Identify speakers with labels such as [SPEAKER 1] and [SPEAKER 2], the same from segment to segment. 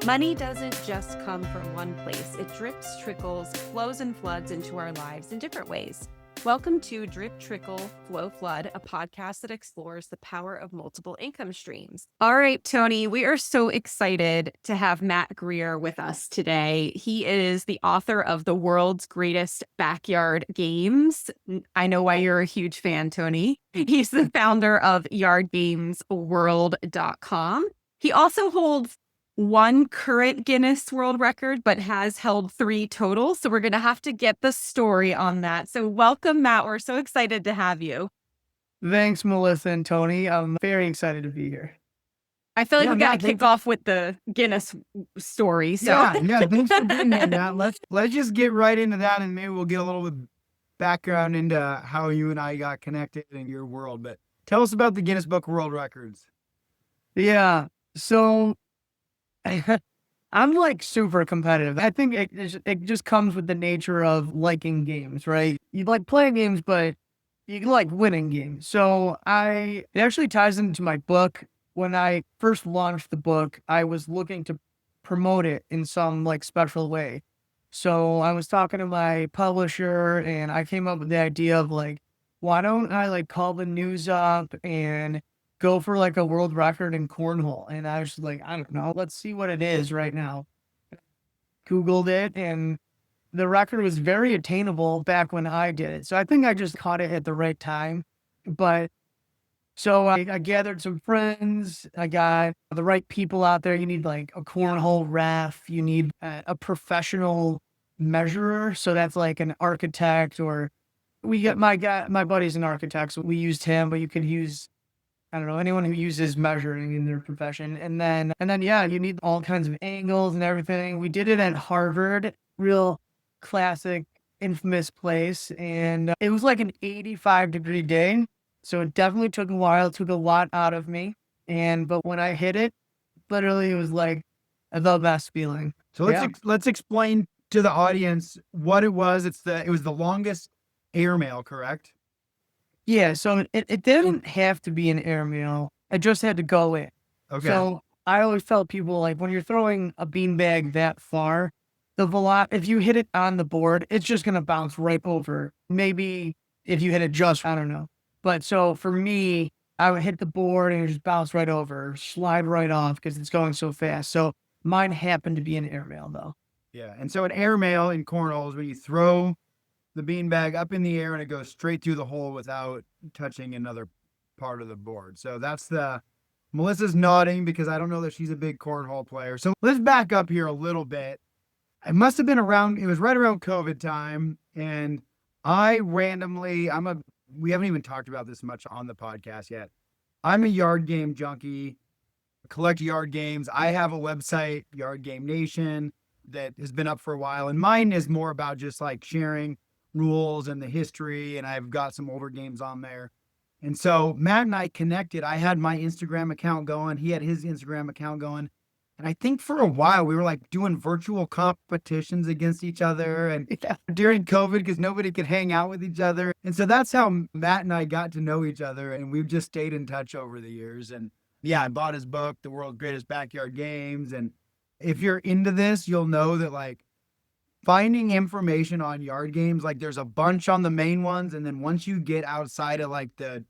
[SPEAKER 1] Money doesn't just come from one place. It drips, trickles, flows, and floods into our lives in different ways. Welcome to Drip Trickle Flow Flood, a podcast that explores the power of multiple income streams. All right, Tony, we are so excited to have Matt Greer with us today. He is the author of The World's Greatest Backyard Games. I know why you're a huge fan, Tony. He's the founder of yardgamesworld.com. He also holds one current Guinness World Record, but has held 3 total. So we're going to have to get the story on that. So welcome, Matt. We're so excited to have you.
[SPEAKER 2] Thanks, Melissa and Tony. I'm very excited to be here.
[SPEAKER 1] I feel like we got to kick off with the Guinness story. So
[SPEAKER 2] Thanks for being here, Matt. Let's just get right into that, and maybe we'll get a little bit background into how you and I got connected in your world. But tell us about the Guinness Book World Records. Yeah, so I'm like super competitive. I think it just comes with the nature of liking games, right? You like playing games, but you like winning games. So it actually ties into my book. When I first launched the book, I was looking to promote it in some like special way. So I was talking to my publisher and I came up with the idea of like, why don't I like call the news up and go for like a world record in cornhole? And I was like, I don't know, let's see what it is right now. Googled it, and the record was very attainable back when I did it. So I think I just caught it at the right time. But so I gathered some friends. I got the right people out there. You need like a cornhole ref. You need a professional measurer. So that's like an architect, or we got my buddy's an architect, so we used him, but you could use, I don't know, anyone who uses measuring in their profession. And then, yeah, you need all kinds of angles and everything. We did it at Harvard, real classic, infamous place. And it was like an 85-degree day. So it definitely took a while. It took a lot out of me. But when I hit it, literally it was like the best feeling.
[SPEAKER 3] So let's explain to the audience what it was. It was the longest airmail, correct?
[SPEAKER 2] Yeah, so it didn't have to be an airmail. I just had to go in.
[SPEAKER 3] Okay.
[SPEAKER 2] So I always tell people, like, when you're throwing a beanbag that far, if you hit it on the board, it's just going to bounce right over. Maybe if you hit it just, I don't know. But so for me, I would hit the board and it just bounce right over, slide right off because it's going so fast. So mine happened to be an airmail, though.
[SPEAKER 3] Yeah, and so an airmail in cornhole is when you throw the beanbag up in the air and it goes straight through the hole without touching another part of the board. So Melissa's nodding because I don't know that she's a big cornhole player. So let's back up here a little bit. It was right around COVID time. And we haven't even talked about this much on the podcast yet. I'm a yard game junkie, collect yard games. I have a website, Yard Game Nation, that has been up for a while. And mine is more about just like sharing rules and the history, and I've got some older games on there. And so Matt and I connected. I had my Instagram account going. He had his Instagram account going. And I think for a while we were like doing virtual competitions against each other and during COVID because nobody could hang out with each other. And so that's how Matt and I got to know each other, and we've just stayed in touch over the years. And yeah, I bought his book, The World's Greatest Backyard Games. And if you're into this, you'll know that like finding information on yard games, like there's a bunch on the main ones. And then once you get outside of like the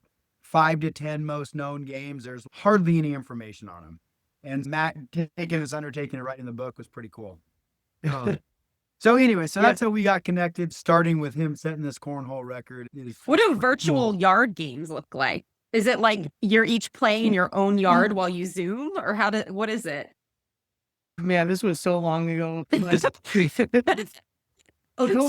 [SPEAKER 3] 5 to 10 most known games, there's hardly any information on them. And Matt taking this undertaking and writing the book was pretty cool. So anyway, that's how we got connected, starting with him setting this cornhole record.
[SPEAKER 1] What do virtual yard games look like? Is it like you're each playing in your own yard while you Zoom, or what is it?
[SPEAKER 2] Man, this was so long ago.
[SPEAKER 1] So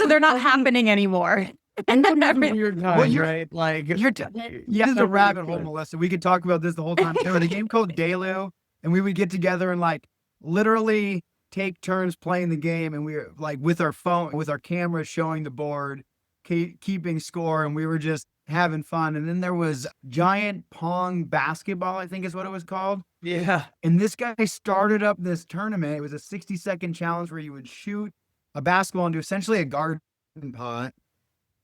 [SPEAKER 1] they're not happening anymore.
[SPEAKER 2] And you're done, right? Like
[SPEAKER 3] you're done. Yeah, this is a rabbit hole, Melissa. We could talk about this the whole time. There was a game called Delu, and we would get together and like literally take turns playing the game, and we were like with our phone, with our camera showing the board, keeping score, and we were just having fun. And then there was giant pong basketball, I think is what it was called.
[SPEAKER 2] Yeah.
[SPEAKER 3] And this guy started up this tournament. It was a 60-second challenge where you would shoot a basketball into essentially a garden pot.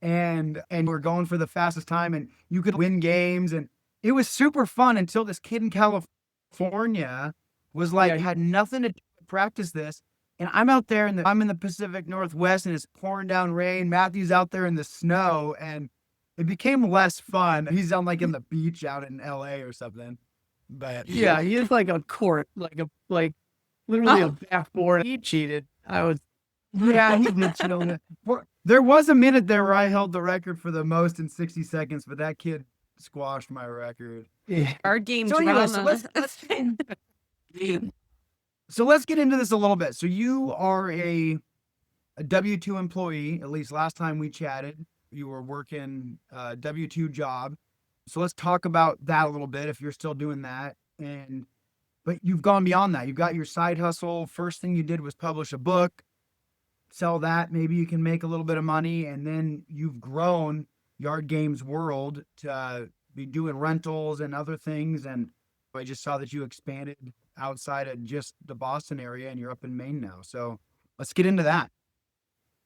[SPEAKER 3] And we're going for the fastest time, and you could win games. And it was super fun until this kid in California was like, had nothing to do with practice this. And I'm out there I'm in the Pacific Northwest and it's pouring down rain. Matthew's out there in the snow and it became less fun. He's on like in the beach out in LA or something. But
[SPEAKER 4] Yeah, he has like a court, like literally a backboard. He cheated.
[SPEAKER 3] yeah, he did. There was a minute there where I held the record for the most in 60 seconds, but that kid squashed my record.
[SPEAKER 4] Yeah.
[SPEAKER 1] Card game
[SPEAKER 3] So anyway,
[SPEAKER 1] drama.
[SPEAKER 3] So let's get into this a little bit. So you are a W-2 employee, at least last time we chatted. You were working a W-2 job. So let's talk about that a little bit if you're still doing that. But you've gone beyond that. You've got your side hustle. First thing you did was publish a book, sell that. Maybe you can make a little bit of money. And then you've grown Yard Games World to be doing rentals and other things. And I just saw that you expanded outside of just the Boston area and you're up in Maine now. So let's get into that.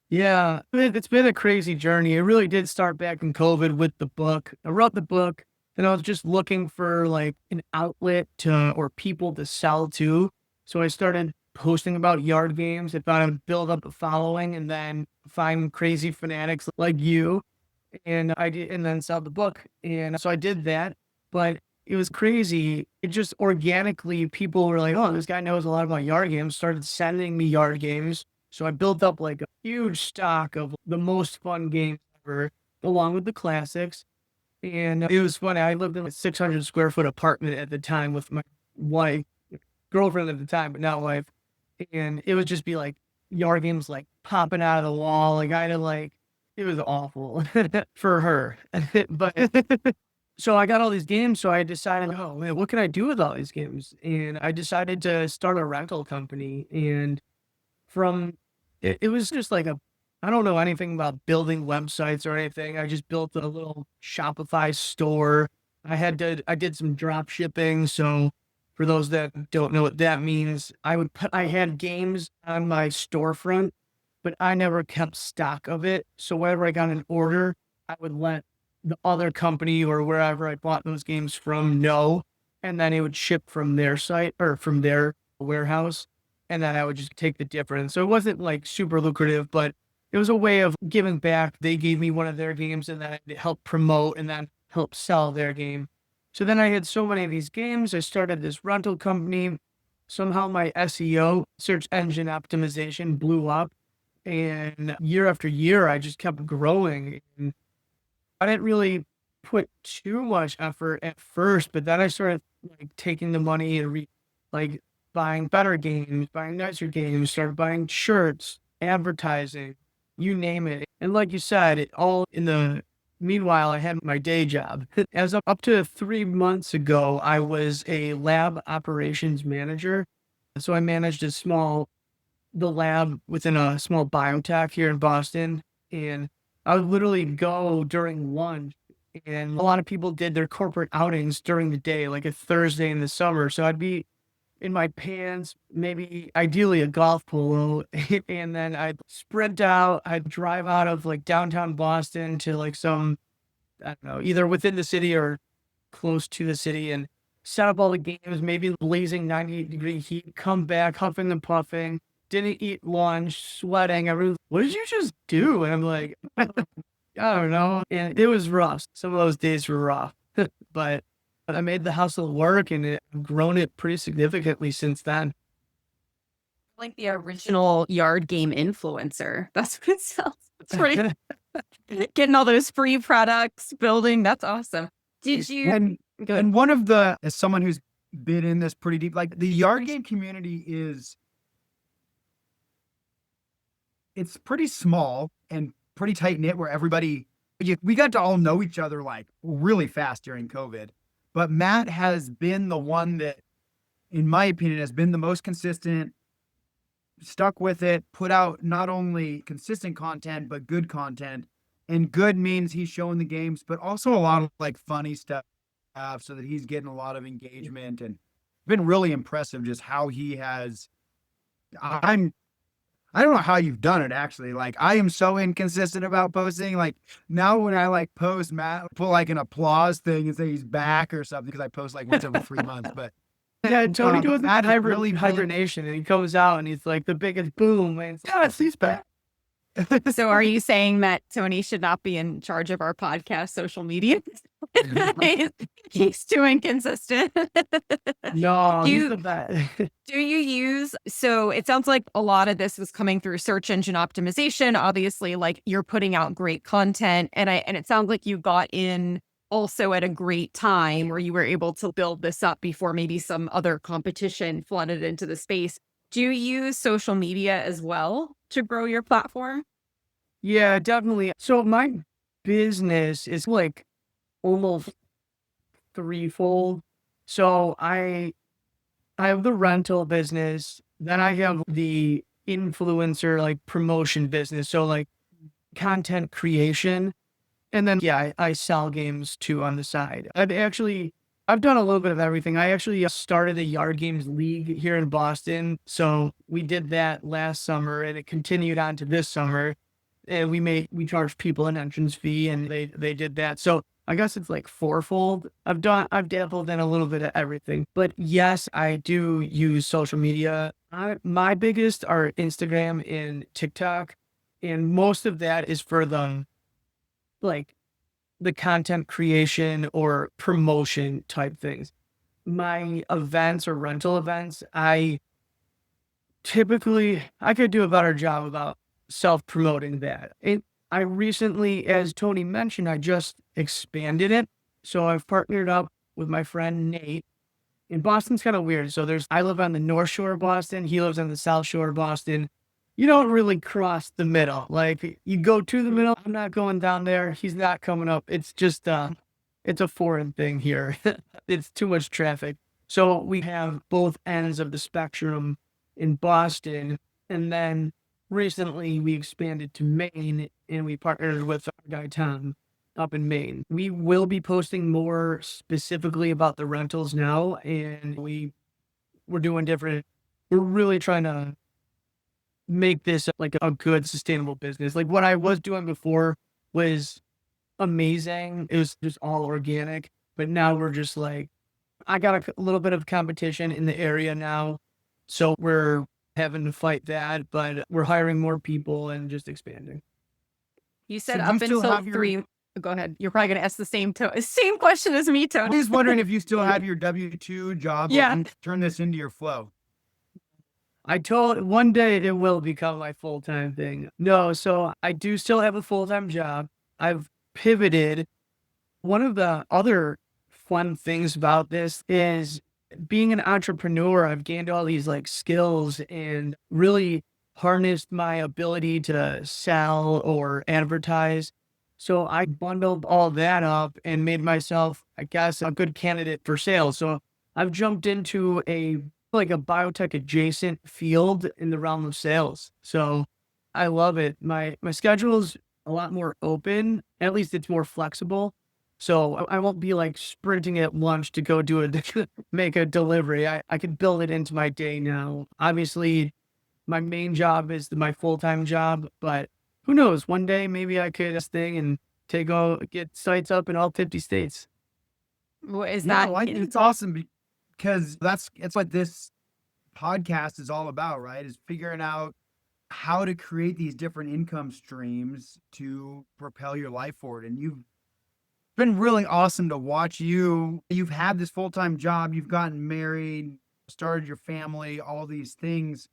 [SPEAKER 4] Yeah, it's been a crazy journey. It really did start back in COVID with the book. I wrote the book and I was just looking for like an outlet or people to sell to. So I started posting about yard games. I thought I would build up a following and then find crazy fanatics like you. And I did, and then sell the book. And so I did that, but it was crazy. It just organically, people were like, oh, this guy knows a lot about yard games, started sending me yard games. So I built up like a huge stock of the most fun games ever, along with the classics. And it was funny. I lived in a 600 square foot apartment at the time with my wife, girlfriend at the time, but not wife. And it would just be like yard games like popping out of the wall. Like I had to like, it was awful for her. But so I got all these games. So I decided, oh man, what can I do with all these games? And I decided to start a rental company. And it was just like I don't know anything about building websites or anything. I just built a little Shopify store. I did some drop shipping. So for those that don't know what that means, I had games on my storefront, but I never kept stock of it. So whenever I got an order, I would let the other company or wherever I bought those games from know, and then it would ship from their site or from their warehouse. And then I would just take the difference. So it wasn't like super lucrative, but it was a way of giving back. They gave me one of their games and then I helped promote and then help sell their game. So then I had so many of these games. I started this rental company. Somehow my SEO, search engine optimization, blew up. And year after year, I just kept growing. And I didn't really put too much effort at first, but then I started like taking the money and buying better games, buying nicer games, started buying shirts, advertising, you name it. And like you said, meanwhile, I had my day job. As up to 3 months ago, I was a lab operations manager. So I managed the lab within a small biotech here in Boston. And I would literally go during lunch. And a lot of people did their corporate outings during the day, like a Thursday in the summer. So I'd be in my pants, maybe ideally a golf polo, and then I'd sprint out. I'd drive out of like downtown Boston to like some, I don't know, either within the city or close to the city and set up all the games, maybe blazing 98-degree heat, come back huffing and puffing, didn't eat lunch, sweating. Everyone's, what did you just do? And I'm like, I don't know. And it was rough. Some of those days were rough, but I made the hustle work and I've grown it pretty significantly since then.
[SPEAKER 1] Like the original yard game influencer. That's what it sounds. It's pretty getting all those free products, building. That's awesome. Did you?
[SPEAKER 3] And as someone who's been in this pretty deep, like the yard game community it's pretty small and pretty tight knit where we got to all know each other like really fast during COVID. But Matt has been the one that, in my opinion, has been the most consistent, stuck with it, put out not only consistent content, but good content. And good means he's showing the games, but also a lot of like funny stuff so that he's getting a lot of engagement and been really impressive just how he has. I don't know how you've done it, actually. Like, I am so inconsistent about posting. Like, now when I, like, post, Matt will put, like, an applause thing and say he's back or something because I post, like, once every 3 months. But
[SPEAKER 4] Yeah, Tony goes
[SPEAKER 3] That
[SPEAKER 4] in
[SPEAKER 3] really
[SPEAKER 4] hibernation, and he comes out, and he's like the biggest boom, and he's back.
[SPEAKER 1] So are you saying that Tony should not be in charge of our podcast social media? He's too inconsistent.
[SPEAKER 4] No,
[SPEAKER 1] Do
[SPEAKER 4] he's
[SPEAKER 1] you-
[SPEAKER 4] the best.
[SPEAKER 1] Do you use, so it sounds like a lot of this was coming through search engine optimization. Obviously, like you're putting out great content, and it sounds like you got in also at a great time where you were able to build this up before maybe some other competition flooded into the space. Do you use social media as well to grow your platform?
[SPEAKER 4] Yeah, definitely. So my business is like almost threefold. So I have the rental business, then I have the influencer like promotion business. So like content creation. And then yeah, I sell games too on the side. I've done a little bit of everything. I actually started a yard games league here in Boston. So we did that last summer and it continued on to this summer. And we charged people an entrance fee and they did that. So I guess it's like fourfold. I've dabbled in a little bit of everything. But yes, I do use social media. My biggest are Instagram and TikTok. And most of that is for like the content creation or promotion type things. My events or rental events, I could do a better job about self-promoting that. I recently, as Tony mentioned, I just expanded it. So I've partnered up with my friend Nate. And Boston's kind of weird. So I live on the North Shore of Boston. He lives on the South Shore of Boston. You don't really cross the middle. Like you go to the middle. I'm not going down there. He's not coming up. It's just, it's a foreign thing here. It's too much traffic. So we have both ends of the spectrum in Boston. And then recently we expanded to Maine and we partnered with our guy Tom up in Maine. We will be posting more specifically about the rentals now, and we're really trying to make this like a good sustainable business. Like what I was doing before was amazing. It was just all organic, but now we're just like, I got a little bit of competition in the area now. So we're having to fight that, but we're hiring more people and just expanding.
[SPEAKER 1] You said
[SPEAKER 3] So
[SPEAKER 1] up
[SPEAKER 3] do you still
[SPEAKER 1] until
[SPEAKER 3] have your-
[SPEAKER 1] 3. Go ahead. You're probably going to ask the same question as me,
[SPEAKER 3] I'm
[SPEAKER 1] Tony.
[SPEAKER 3] just wondering if you still have your W-2 job.
[SPEAKER 1] Yeah.
[SPEAKER 3] Or turn this into your flow.
[SPEAKER 4] One day it will become my full-time thing. No, so I do still have a full-time job. I've pivoted. One of the other fun things about this is being an entrepreneur. I've gained all these like skills and really harnessed my ability to sell or advertise. So I bundled all that up and made myself, I guess, a good candidate for sales. So I've jumped into a biotech adjacent field in the realm of sales. So I love it. My schedule is a lot more open. At least it's more flexible. So I won't be like sprinting at lunch to go make a delivery. I can build it into my day now. Obviously, my main job is my full-time job, but who knows? One day maybe I could this thing and get sites up in all 50 states.
[SPEAKER 1] Is
[SPEAKER 3] No,
[SPEAKER 1] that
[SPEAKER 3] I think it's awesome because it's what this podcast is all about, right? Is figuring out how to create these different income streams to propel your life forward. And you've been really awesome to watch you. You've had this full-time job, you've gotten married, started your family, all these things.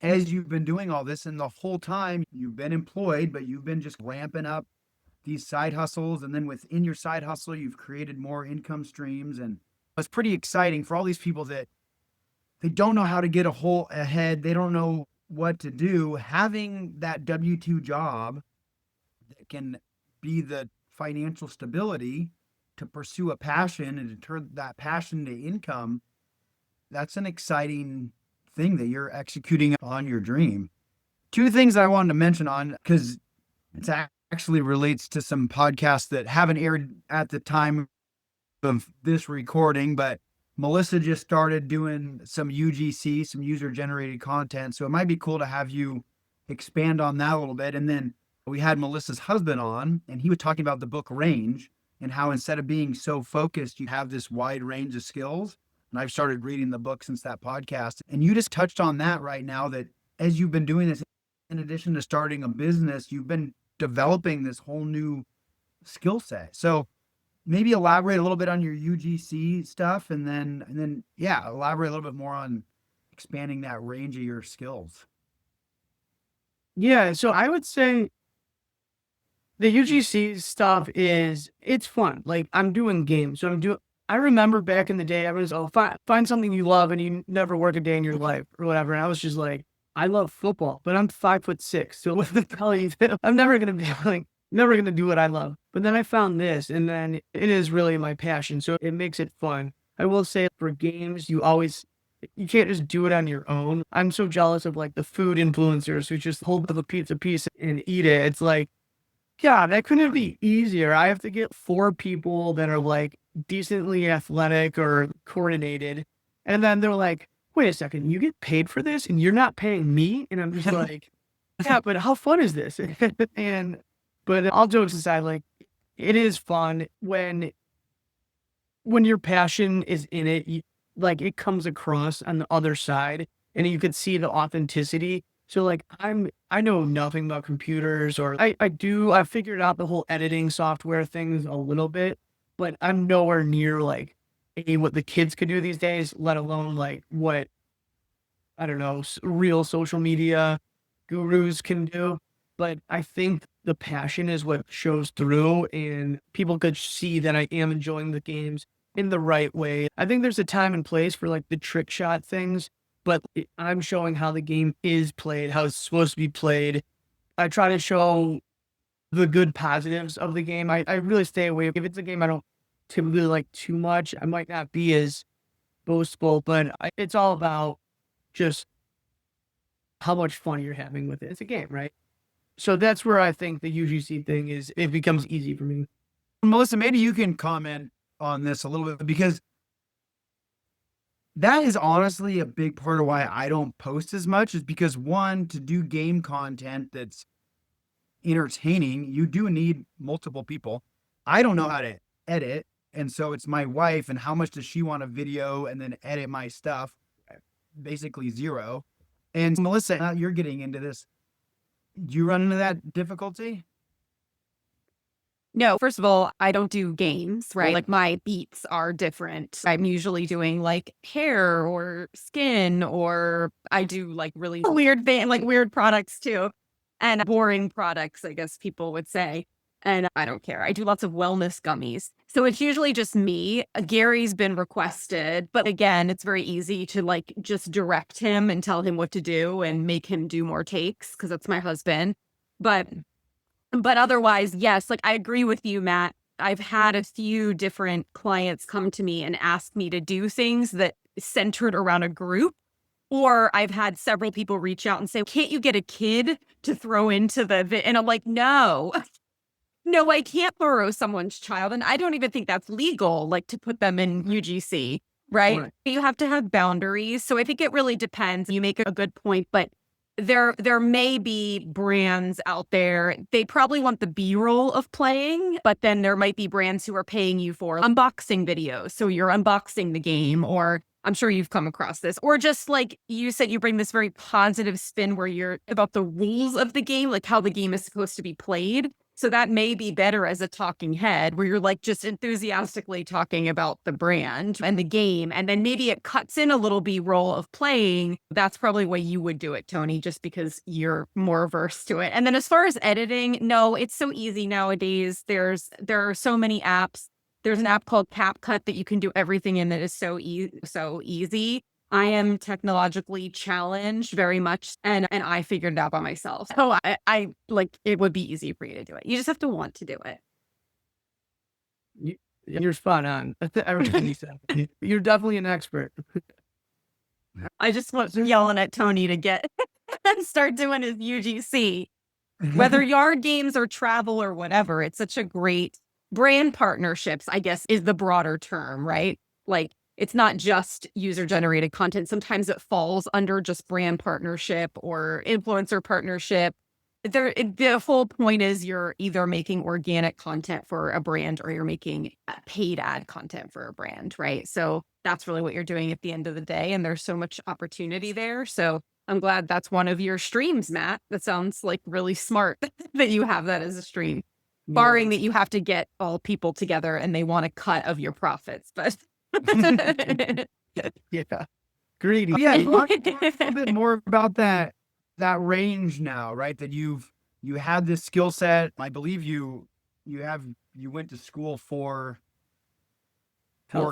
[SPEAKER 3] As you've been doing all this, and the whole time you've been employed, but you've been just ramping up these side hustles. And then within your side hustle, you've created more income streams. And it's pretty exciting for all these people that they don't know how to get ahead. They don't know what to do. Having that W-2 job that can be the financial stability to pursue a passion and to turn that passion to income, that's an exciting thing that you're executing on your dream. Two things I wanted to mention on, because it actually relates to some podcasts that haven't aired at the time of this recording, but Melissa just started doing some UGC, some user generated content. So it might be cool to have you expand on that a little bit. And then we had Melissa's husband on, and he was talking about the book Range and how instead of being so focused, you have this wide range of skills. And I've started reading the book since that podcast. And you just touched on that right now, that as you've been doing this, in addition to starting a business, you've been developing this whole new skill set. So maybe elaborate a little bit on your UGC stuff, and then yeah, elaborate a little bit more on expanding that range of your skills.
[SPEAKER 4] Yeah, so I would say the UGC stuff it's fun. Like, I'm doing games. I remember back in the day, I was, find something you love and you never work a day in your life or whatever. And I was just like, I love football, but I'm 5'6". So what the hell you I'm never going to be like, never going to do what I love. But then I found this, and then it is really my passion. So it makes it fun. I will say, for games, you can't just do it on your own. I'm so jealous of like the food influencers who just hold up a pizza piece and eat it. It's like, yeah, that couldn't be easier. I have to get 4 people that are like decently athletic or coordinated. And then they're like, wait a second, you get paid for this and you're not paying me? And I'm just like, yeah, but how fun is this? But all jokes aside, like, it is fun when your passion is in it, like, it comes across on the other side and you can see the authenticity. So like, I know nothing about computers, or I figured out the whole editing software things a little bit, but I'm nowhere near like what the kids could do these days, let alone like what, I don't know, real social media gurus can do. But I think the passion is what shows through, and people could see that I am enjoying the games in the right way. I think there's a time and place for like the trick shot things, but I'm showing how the game is played, how it's supposed to be played. I try to show the good positives of the game. I really stay away. If it's a game I don't typically like too much, I might not be as boastful, but it's all about just how much fun you're having with it. It's a game, right? So that's where I think the UGC thing it becomes easy for me.
[SPEAKER 3] Melissa, maybe you can comment on this a little bit, because that is honestly a big part of why I don't post as much, is because, one, to do game content that's entertaining, you do need multiple people. I don't know how to edit. And so it's my wife, and how much does she want a video and then edit my stuff? Basically zero. And Melissa, now you're getting into this. Do you run into that difficulty?
[SPEAKER 1] No, first of all, I don't do games, right? Like, my beats are different. I'm usually doing like hair or skin, or I do like really weird products too. And boring products, I guess people would say. And I don't care. I do lots of wellness gummies. So it's usually just me. Gary's been requested, but again, it's very easy to like just direct him and tell him what to do and make him do more takes, because that's my husband. But otherwise, yes, like, I agree with you, Matt. I've had a few different clients come to me and ask me to do things that centered around a group. Or I've had several people reach out and say, can't you get a kid to throw into and I'm like, no, no, I can't borrow someone's child. And I don't even think that's legal, like, to put them in UGC, right? You have to have boundaries. So I think it really depends. You make a good point, but there may be brands out there, they probably want the B-roll of playing, but then there might be brands who are paying you for unboxing videos. So you're unboxing the game, or I'm sure you've come across this, or just like you said, you bring this very positive spin where you're about the rules of the game, like how the game is supposed to be played. So that may be better as a talking head, where you're like just enthusiastically talking about the brand and the game. And then maybe it cuts in a little B-roll of playing. That's probably the way you would do it, Tony, just because you're more versed to it. And then as far as editing, no, it's so easy nowadays. There are so many apps. There's an app called CapCut that you can do everything in that is so easy. I am technologically challenged very much, and I figured it out by myself. So I like, it would be easy for you to do it. You just have to want to do it.
[SPEAKER 4] You're spot on. That's everything you said. You're definitely an expert.
[SPEAKER 1] I just was yelling at Tony to get and start doing his UGC. Whether yard games or travel or whatever, it's such a great brand partnerships, I guess, is the broader term, right? Like, it's not just user-generated content. Sometimes it falls under just brand partnership or influencer partnership. The whole point is you're either making organic content for a brand or you're making paid ad content for a brand, right? So that's really what you're doing at the end of the day. And there's so much opportunity there. So I'm glad that's one of your streams, Matt. That sounds like really smart that you have that as a stream, barring that you have to get all people together and they want a cut of your profits. But
[SPEAKER 4] Yeah. Greedy.
[SPEAKER 3] Yeah, talk a little bit more about that range now, right? That you had this skill set. I believe you went to school for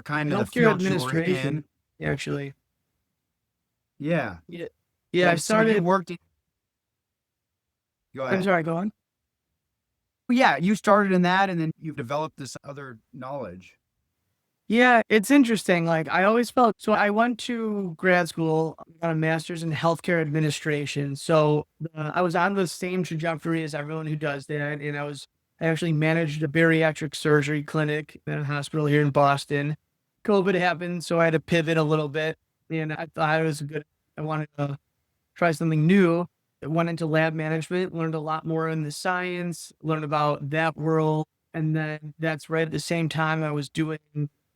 [SPEAKER 3] kind of the
[SPEAKER 4] Healthcare
[SPEAKER 3] field you were
[SPEAKER 4] administration,
[SPEAKER 3] in.
[SPEAKER 4] actually.
[SPEAKER 3] Yeah.
[SPEAKER 4] Yeah, I
[SPEAKER 3] So you
[SPEAKER 4] started.
[SPEAKER 3] worked. Go
[SPEAKER 4] I'm
[SPEAKER 3] ahead.
[SPEAKER 4] sorry, go on.
[SPEAKER 3] Yeah, you started in that, and then you've developed this other knowledge.
[SPEAKER 4] Yeah, it's interesting. Like I always felt so I went to grad school, got a master's in healthcare administration. So I was on the same trajectory as everyone who does that. And I actually managed a bariatric surgery clinic at a hospital here in Boston. COVID happened, so I had to pivot a little bit. And I thought I wanted to try something new. I went into lab management, learned a lot more in the science, learned about that world. And then that's right at the same time I was doing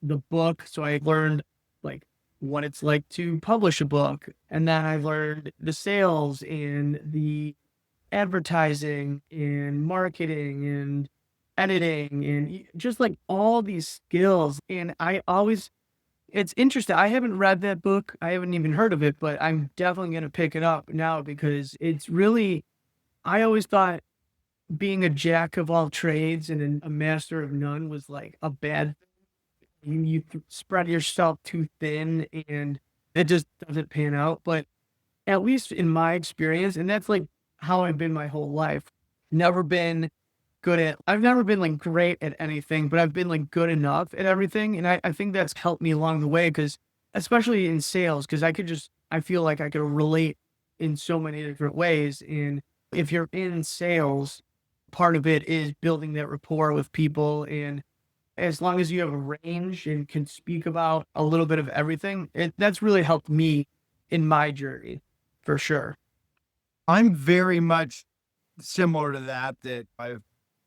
[SPEAKER 4] the book. So I learned like what it's like to publish a book. And then I learned the sales and the advertising and marketing and editing and just like all these skills. And it's interesting. I haven't read that book. I haven't even heard of it, but I'm definitely going to pick it up now because it's really, I always thought being a jack of all trades and a master of none was like a bad thing. You spread yourself too thin and it just doesn't pan out. But at least in my experience, and that's like how I've been my whole life, I've never been like great at anything, but I've been like good enough at everything. And I think that's helped me along the way because especially in sales, because I feel like I could relate in so many different ways. And if you're in sales, part of it is building that rapport with people. And as long as you have a range and can speak about a little bit of everything, that's really helped me in my journey for sure.
[SPEAKER 3] I'm very much similar to that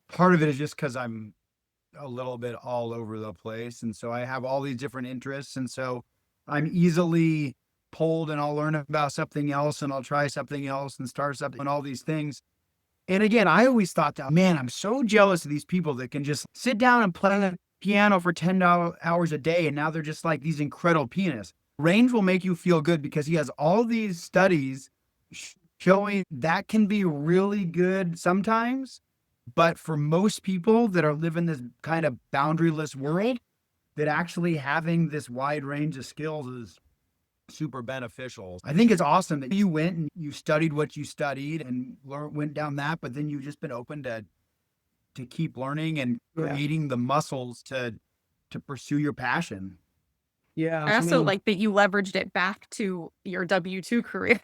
[SPEAKER 3] part of it is just because I'm a little bit all over the place. And so I have all these different interests. And so I'm easily pulled and I'll learn about something else and I'll try something else and start something and all these things. And again, I always thought that, man, I'm so jealous of these people that can just sit down and play the piano for 10 hours a day. And now they're just like these incredible pianists. Range will make you feel good because he has all these studies showing that can be really good sometimes. But for most people that are living this kind of boundaryless world, that actually having this wide range of skills is super beneficial. I think it's awesome that you went and you studied what you studied and went down that, but then you've just been open to keep learning and creating the muscles to pursue your passion.
[SPEAKER 4] Yeah.
[SPEAKER 1] I also like that you leveraged it back to your W-2 career.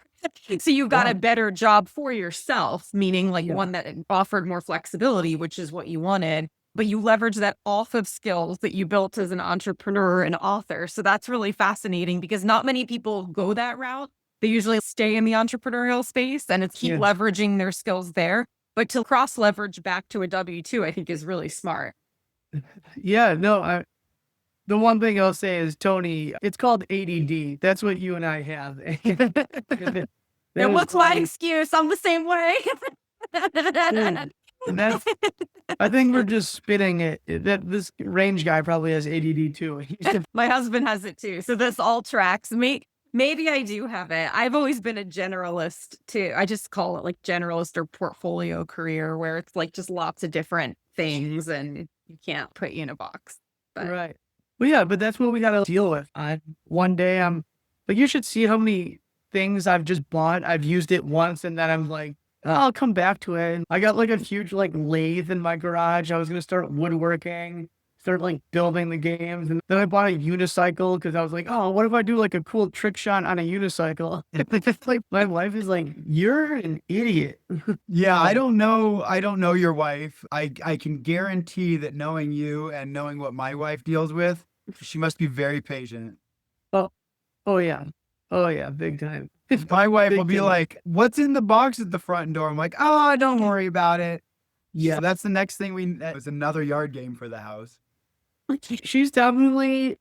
[SPEAKER 1] So you got a better job for yourself, meaning like one that offered more flexibility, which is what you wanted. But you leveraged that off of skills that you built as an entrepreneur and author. So that's really fascinating because not many people go that route. They usually stay in the entrepreneurial space and it's keep leveraging their skills there. But to cross leverage back to a W-2, I think is really smart.
[SPEAKER 4] Yeah, no, the one thing I'll say is, Tony, it's called ADD. That's what you and I have.
[SPEAKER 1] And what's my excuse? I'm the same way.
[SPEAKER 4] And I think we're just spitting it. That this range guy probably has ADD too.
[SPEAKER 1] My husband has it too. So this all tracks. Maybe I do have it. I've always been a generalist too. I just call it like generalist or portfolio career where it's like just lots of different things and you can't put you in a box. But.
[SPEAKER 4] Right. Well, yeah, but that's what we got to deal with. One day I'm like, you should see how many things I've just bought. I've used it once and then I'm like, oh, I'll come back to it. I got like a huge like lathe in my garage. I was going to start woodworking, start like building the games. And then I bought a unicycle because I was like, oh, what if I do like a cool trick shot on a unicycle? Like my wife is like, you're an idiot.
[SPEAKER 3] Yeah, I don't know your wife. I can guarantee that knowing you and knowing what my wife deals with, she must be very patient.
[SPEAKER 4] Oh yeah, big time.
[SPEAKER 3] My wife will be like, what's in the box at the front door? I'm like, oh, don't worry about it. Yeah, so that's the next thing it was another yard game for the house.
[SPEAKER 4] She's definitely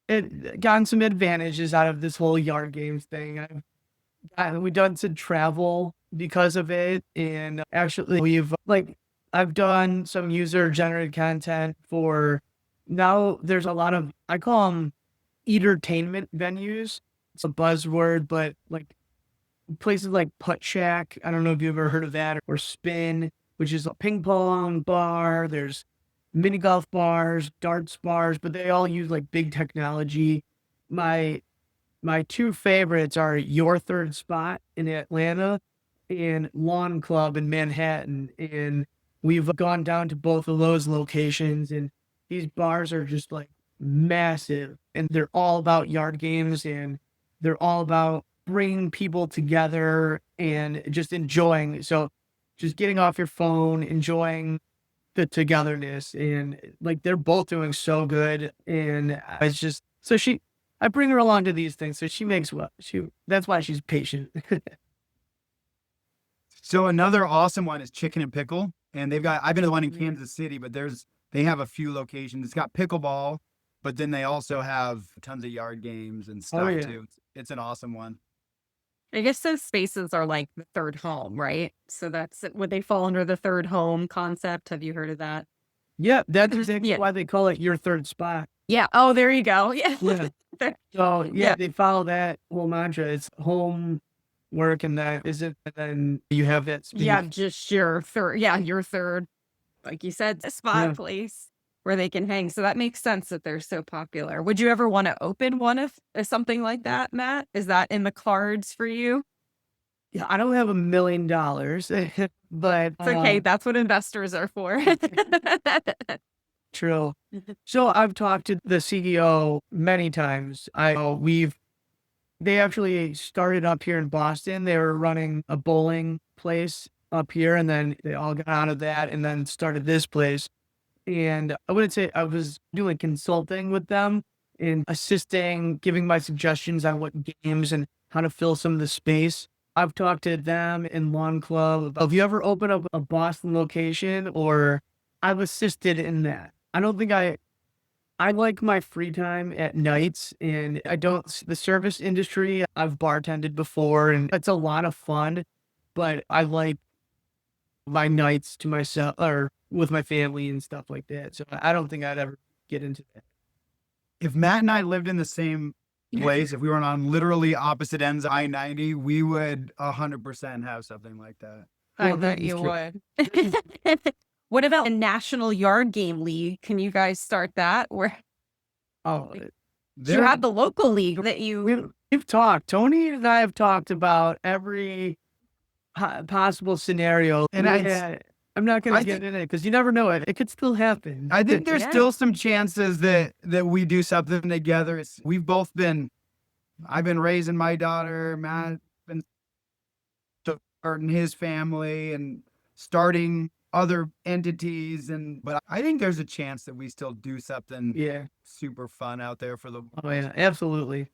[SPEAKER 4] it gotten some advantages out of this whole yard games thing. We've done some travel because of it, and actually I've done some user generated content for, now there's a lot of, I call them entertainment venues. It's a buzzword, but like places like Putt Shack. I don't know if you've ever heard of that, or Spin, which is a ping pong bar. There's mini golf bars, darts bars, but they all use like big technology. My my two favorites are Your Third Spot in Atlanta and Lawn Club in Manhattan. And we've gone down to both of those locations, and these bars are just like massive, and they're all about yard games, and they're all about bringing people together and just enjoying. So just getting off your phone, enjoying the togetherness, and like they're both doing so good. And it's just, so I bring her along to these things, so she makes what that's why she's patient.
[SPEAKER 3] So another awesome one is Chicken and Pickle, and I've been to the one in Kansas City, but they have a few locations. It's got pickleball, but then they also have tons of yard games and stuff too. It's an awesome one.
[SPEAKER 1] I guess those spaces are like the third home, right? So would they fall under the third home concept? Have you heard of that?
[SPEAKER 4] Yeah, that's exactly why they call it Your Third Spot.
[SPEAKER 1] Yeah. Oh, there you go. Yeah.
[SPEAKER 4] Yeah. So they follow that whole mantra. It's home, work, and that is it. And then you have that space.
[SPEAKER 1] Yeah, just your third. Yeah, your third, like you said, spot place where they can hang. So that makes sense that they're so popular. Would you ever want to open one of something like that, Matt? Is that in the cards for you?
[SPEAKER 4] Yeah, I don't have $1 million, but
[SPEAKER 1] it's okay. That's what investors are for.
[SPEAKER 4] True. So I've talked to the CEO many times. They actually started up here in Boston. They were running a bowling place up here, and then they all got out of that and then started this place. And I wouldn't say I was doing consulting with them and assisting, giving my suggestions on what games and how to fill some of the space. I've talked to them in Lawn Club. Have you ever opened up a Boston location? Or I've assisted in that. I don't think I like my free time at nights, and the service industry, I've bartended before, and it's a lot of fun, but I like my nights to myself or with my family and stuff like that. So I don't think I'd ever get into that.
[SPEAKER 3] If Matt and I lived in the same place, if we were on literally opposite ends of I-90, we would 100% have something like that.
[SPEAKER 1] I bet you would. What about a national yard game league? Can you guys start that? You have the local league that
[SPEAKER 4] we've talked. Tony and I have talked about every possible scenario, and I'm not going to get in it because you never know. It could still happen.
[SPEAKER 3] I think there's still some chances that we do something together. I've been raising my daughter. Matt been starting his family and starting other entities, but I think there's a chance that we still do something super fun out there for the.
[SPEAKER 4] Oh yeah, absolutely.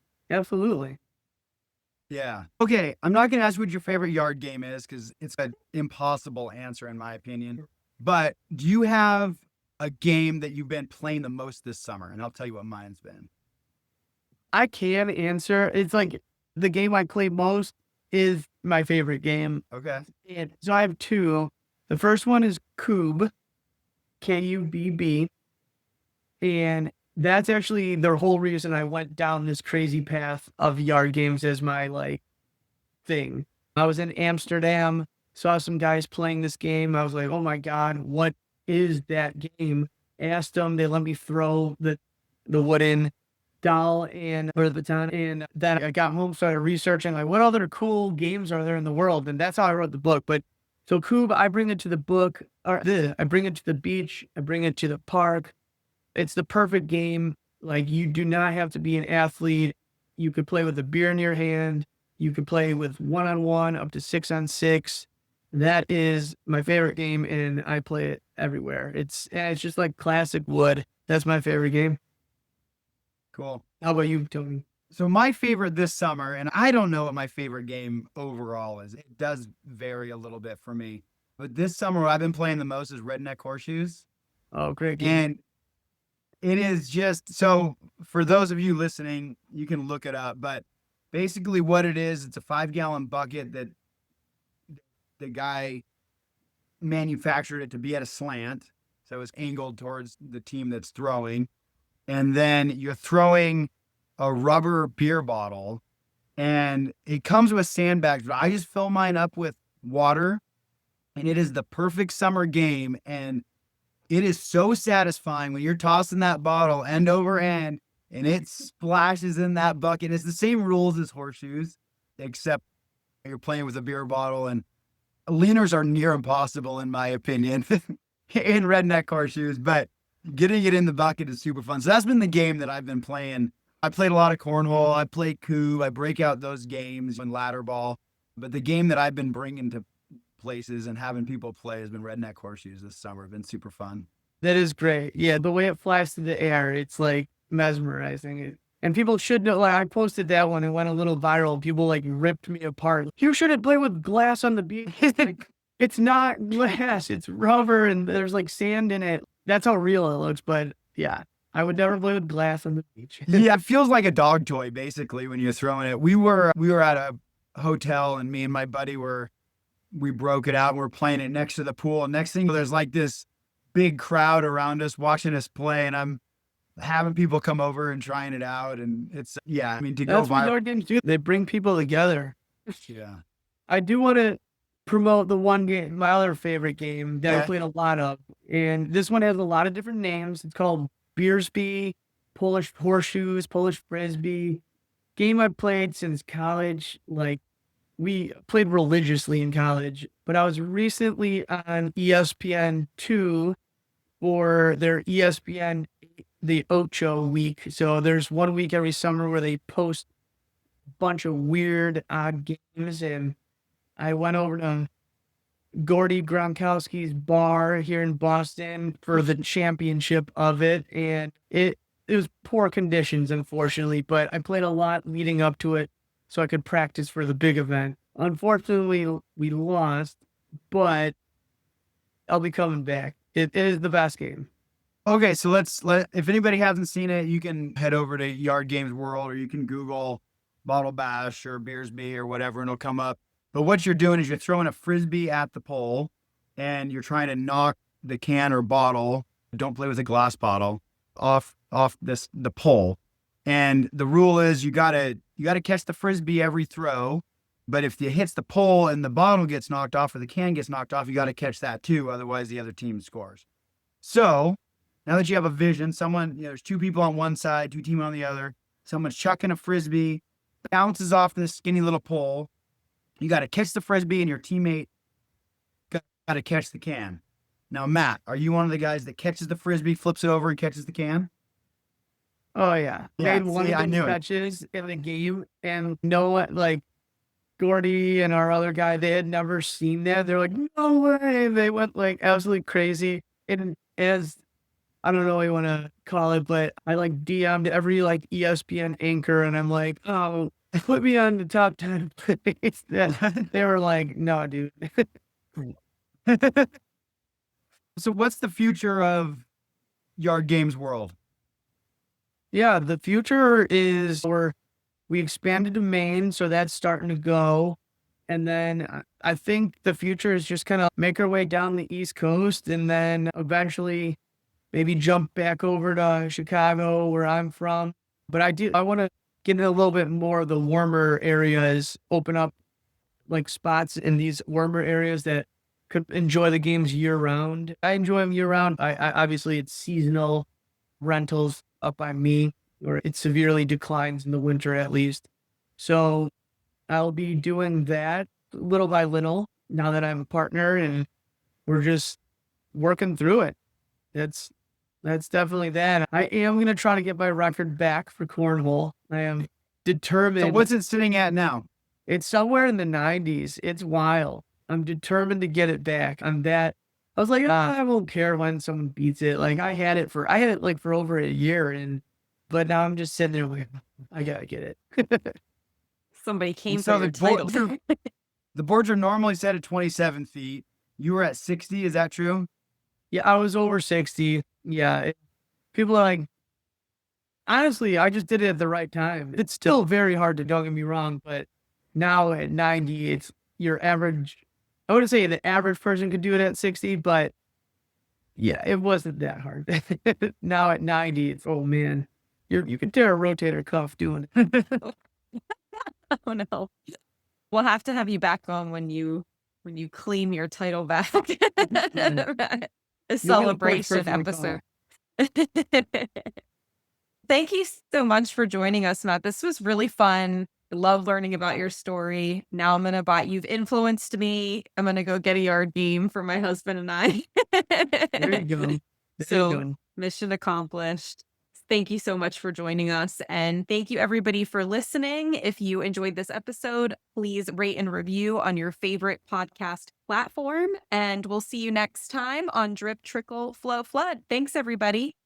[SPEAKER 3] Yeah. Okay, I'm not gonna ask what your favorite yard game is because it's an impossible answer in my opinion. But do you have a game that you've been playing the most this summer? And I'll tell you what mine's been.
[SPEAKER 4] I can answer. It's like the game I play most is my favorite game.
[SPEAKER 3] Okay.
[SPEAKER 4] And so I have two. The first one is Kubb, Kubb, and that's actually the whole reason I went down this crazy path of yard games as my thing. I was in Amsterdam, saw some guys playing this game. I was like, oh my God, what is that game? Asked them, they let me throw the wooden doll or the baton. And then I got home, started researching what other cool games are there in the world? And that's how I wrote the book. But so Kubb, I bring it to the book, I bring it to the beach, I bring it to the park. It's the perfect game. You do not have to be an athlete. You could play with a beer in your hand. You could play with 1-on-1 up to 6-on-6. That is my favorite game, and I play it everywhere. It's just like classic wood. That's my favorite game.
[SPEAKER 3] Cool.
[SPEAKER 4] How about you, Tony?
[SPEAKER 3] So my favorite this summer, and I don't know what my favorite game overall is. It does vary a little bit for me. But this summer, what I've been playing the most is Redneck Horseshoes.
[SPEAKER 4] Oh, great game.
[SPEAKER 3] And It is just so for those of you listening, you can look it up. But basically, what it is, it's a 5-gallon bucket that the guy manufactured it to be at a slant. So it's angled towards the team that's throwing. And then you're throwing a rubber beer bottle, and it comes with sandbags. But I just fill mine up with water, and it is the perfect summer game. And it is so satisfying when you're tossing that bottle end over end and it splashes in that bucket. It's the same rules as horseshoes, except you're playing with a beer bottle, and leaners are near impossible, in my opinion, in redneck horseshoes, but getting it in the bucket is super fun. So that's been the game that I've been playing. I played a lot of cornhole. I play coup. I break out those games and ladder ball. But the game that I've been bringing to places and having people play has been redneck horseshoes this summer. It's been super fun.
[SPEAKER 4] That is great. Yeah, the way it flies through the air, it's like mesmerizing. And people should know, like I posted that one, it went a little viral. People like ripped me apart. You shouldn't play with glass on the beach. Like, it's not glass, it's rubber and there's like sand in it. That's how real it looks. But yeah, I would never play with glass on the beach.
[SPEAKER 3] Yeah, it feels like a dog toy basically when you're throwing it. We were at a hotel, and me and my buddy we broke it out and we're playing it next to the pool. And next thing, there's like this big crowd around us watching us play, and I'm having people come over and trying it out. And it's, yeah, I mean, to go
[SPEAKER 4] That's what
[SPEAKER 3] viral.
[SPEAKER 4] yard games do. They bring people together.
[SPEAKER 3] Yeah.
[SPEAKER 4] I do want to promote the one game, my other favorite game that I played a lot of. And this one has a lot of different names. It's called Beersby, Polish Horseshoes, Polish Frisbee. Game I've played since college. Like, we played religiously in college, but I was recently on ESPN2 for their ESPN, the Ocho week. So there's 1 week every summer where they post a bunch of weird, odd games. And I went over to Gordy Gronkowski's bar here in Boston for the championship of it. And it was poor conditions, unfortunately, but I played a lot leading up to it so I could practice for the big event. Unfortunately, we lost, but I'll be coming back. It is the best game.
[SPEAKER 3] Okay, so if anybody hasn't seen it, you can head over to Yard Games World, or you can Google Bottle Bash or Beersby or whatever, and it'll come up. But what you're doing is you're throwing a Frisbee at the pole, and you're trying to knock the can or bottle, don't play with a glass bottle, off the pole. And the rule is you gotta catch the Frisbee every throw. But if it hits the pole and the bottle gets knocked off or the can gets knocked off, you got to catch that too. Otherwise, the other team scores. So now that you have a vision, there's two people on one side, two teams on the other. Someone's chucking a Frisbee, bounces off this skinny little pole. You got to catch the Frisbee, and your teammate got to catch the can. Now, Matt, are you one of the guys that catches the Frisbee, flips it over, and catches the can?
[SPEAKER 4] Oh, yeah.
[SPEAKER 3] Yeah,
[SPEAKER 4] Made one
[SPEAKER 3] see, I
[SPEAKER 4] of
[SPEAKER 3] knew
[SPEAKER 4] those
[SPEAKER 3] it.
[SPEAKER 4] catches in the game, and like, Gordy and our other guy, they had never seen that. They're like, no way. They went like absolutely crazy. And as I don't know what you want to call it, but I like DM'd every like ESPN anchor, and I'm like, oh, put me on the top 10. They were like, no, dude.
[SPEAKER 3] So what's the future of Yard Games World?
[SPEAKER 4] Yeah, the future is we expanded to Maine, so that's starting to go. And then I think the future is just kind of make our way down the East Coast, and then eventually maybe jump back over to Chicago, where I'm from. But I want to get in a little bit more of the warmer areas, open up like spots in these warmer areas that could enjoy the games year round. I enjoy them year round. I obviously it's seasonal rentals up by me, or it severely declines in the winter at least. So I'll be doing that little by little now that I'm a partner, and we're just working through it. That's definitely that. I am going to try to get my record back for cornhole. I am determined.
[SPEAKER 3] So what's it sitting at now?
[SPEAKER 4] It's somewhere in the 90s. It's wild. I'm determined to get it back. I was like, I won't care when someone beats it. Like I had it like for over a year, but now I'm just sitting there like, I gotta get it.
[SPEAKER 1] Somebody came
[SPEAKER 3] So
[SPEAKER 1] for your title.
[SPEAKER 3] the boards are normally set at 27 feet. You were at 60. Is that true?
[SPEAKER 4] Yeah, I was over 60. Yeah. People are like, Honestly, I just did it at the right time. It's still very hard to, don't get me wrong, but now at 90, it's your average. I wouldn't say the average person could do it at 60, but yeah, it wasn't that hard. Now at 90, it's, oh man, you can tear a rotator cuff doing it.
[SPEAKER 1] Oh no. We'll have to have you back on when you claim your title back. A
[SPEAKER 4] You'll get a point
[SPEAKER 1] celebration
[SPEAKER 4] person to call.
[SPEAKER 1] episode. Thank you so much for joining us, Matt. This was really fun. I love learning about your story. Now I'm gonna buy. You've influenced me. I'm gonna go get a yard game for my husband and I.
[SPEAKER 4] There you go. There you
[SPEAKER 1] So
[SPEAKER 4] go.
[SPEAKER 1] mission accomplished. Thank you so much for joining us. And thank you everybody for listening. If you enjoyed this episode, please rate and review on your favorite podcast platform. And we'll see you next time on Drip Trickle Flow Flood. Thanks, everybody.